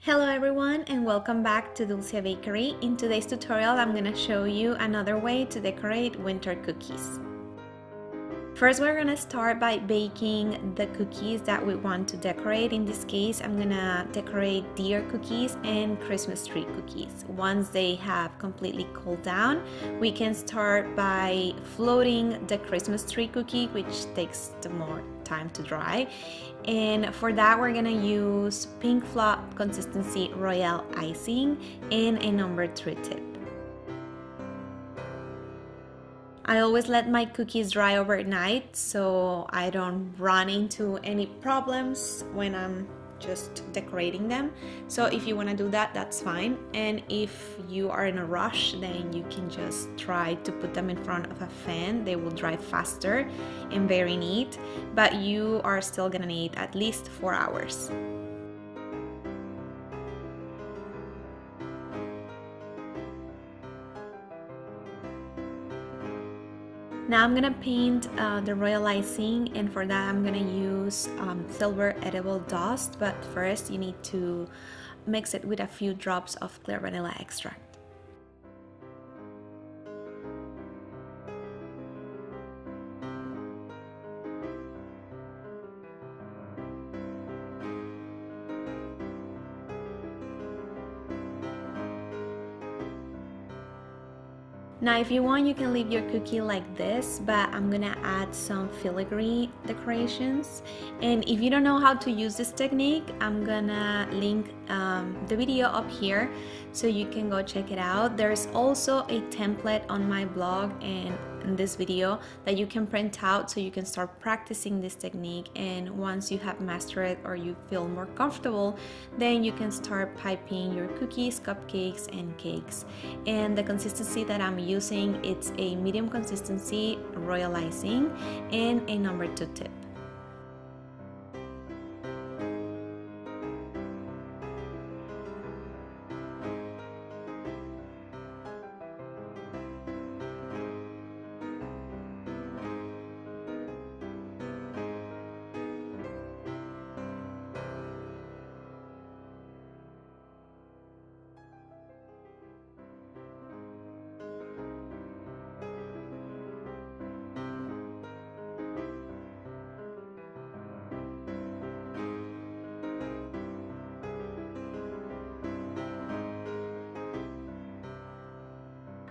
Hello everyone and welcome back to Dulce Bakery. In today's tutorial I'm going to show you another way to decorate winter cookies. First we're going to start by baking the cookies that we want to decorate. In this case I'm going to decorate deer cookies and Christmas tree cookies. Once they have completely cooled down, we can start by floating the Christmas tree cookie, which takes the more time to dry, and for that we're gonna use pink flop consistency royal icing and a number 3 tip. I always let my cookies dry overnight so I don't run into any problems when I'm just decorating them. So if you want to do that, that's fine, and if you are in a rush, then you can just try to put them in front of a fan. They will dry faster and very neat, but you are still gonna need at least 4 hours. Now I'm gonna paint the royal icing, and for that I'm gonna use silver edible dust, but first you need to mix it with a few drops of clear vanilla extract. Now if you want, you can leave your cookie like this, but I'm gonna add some filigree decorations. And if you don't know how to use this technique, I'm gonna link the video up here so you can go check it out. There's also a template on my blog and in this video that you can print out so you can start practicing this technique, and once you have mastered it or you feel more comfortable, then you can start piping your cookies, cupcakes and cakes. And the consistency that I'm using, it's a medium consistency royal icing and a number 2 tip.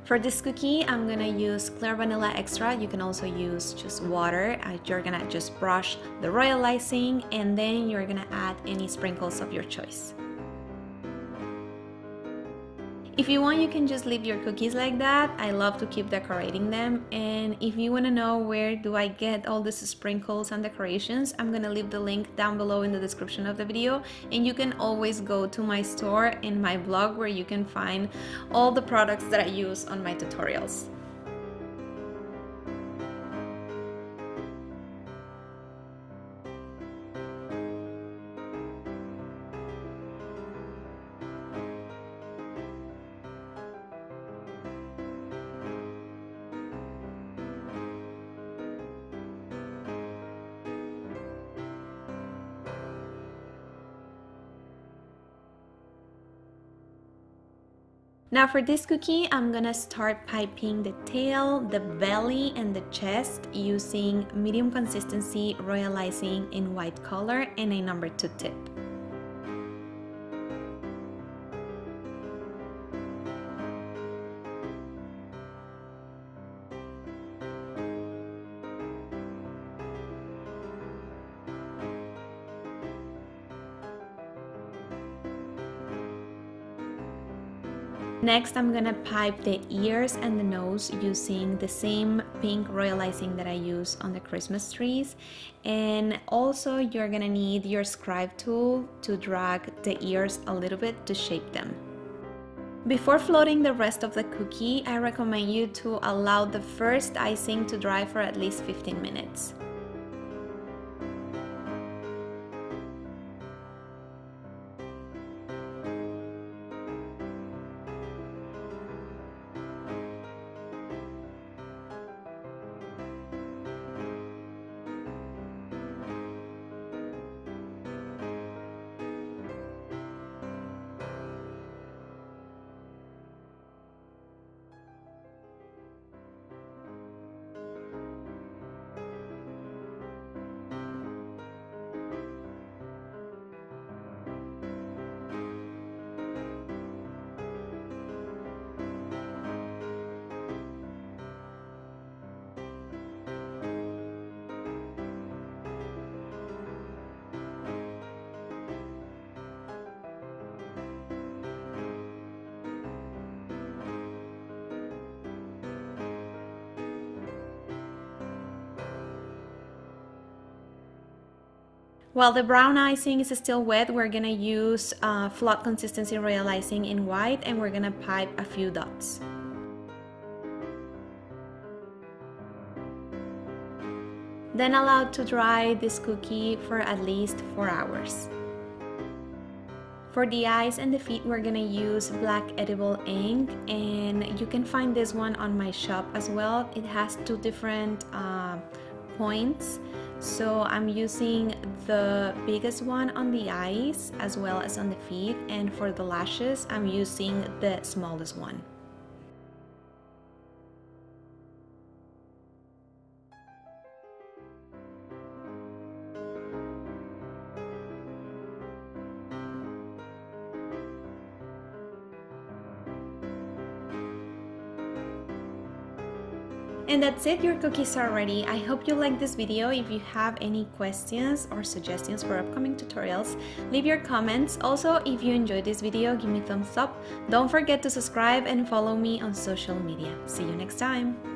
For this cookie, I'm gonna use clear vanilla extra. You can also use just water. You're gonna just brush the royal icing, and then you're gonna add any sprinkles of your choice. If you want, you can just leave your cookies like that. I love to keep decorating them, and if you want to know where do I get all these sprinkles and decorations, I'm gonna leave the link down below in the description of the video, and you can always go to my store in my blog where you can find all the products that I use on my tutorials. Now for this cookie, I'm gonna start piping the tail, the belly, and the chest using medium consistency royal icing in white color and a number 2 tip. Next, I'm gonna pipe the ears and the nose using the same pink royal icing that I use on the Christmas trees. And also you're gonna need your scribe tool to drag the ears a little bit to shape them. Before floating the rest of the cookie, I recommend you to allow the first icing to dry for at least 15 minutes. While the brown icing is still wet, we're gonna use flat consistency royal icing in white, and we're gonna pipe a few dots. Then allow to dry this cookie for at least 4 hours. For the eyes and the feet, we're gonna use black edible ink, and you can find this one on my shop as well. It has 2 different points, so I'm using the biggest one on the eyes as well as on the feet, and for the lashes I'm using the smallest one. And that's it, your cookies are ready. I hope you liked this video. If you have any questions or suggestions for upcoming tutorials, leave your comments. Also, if you enjoyed this video, give me a thumbs up. Don't forget to subscribe and follow me on social media. See you next time.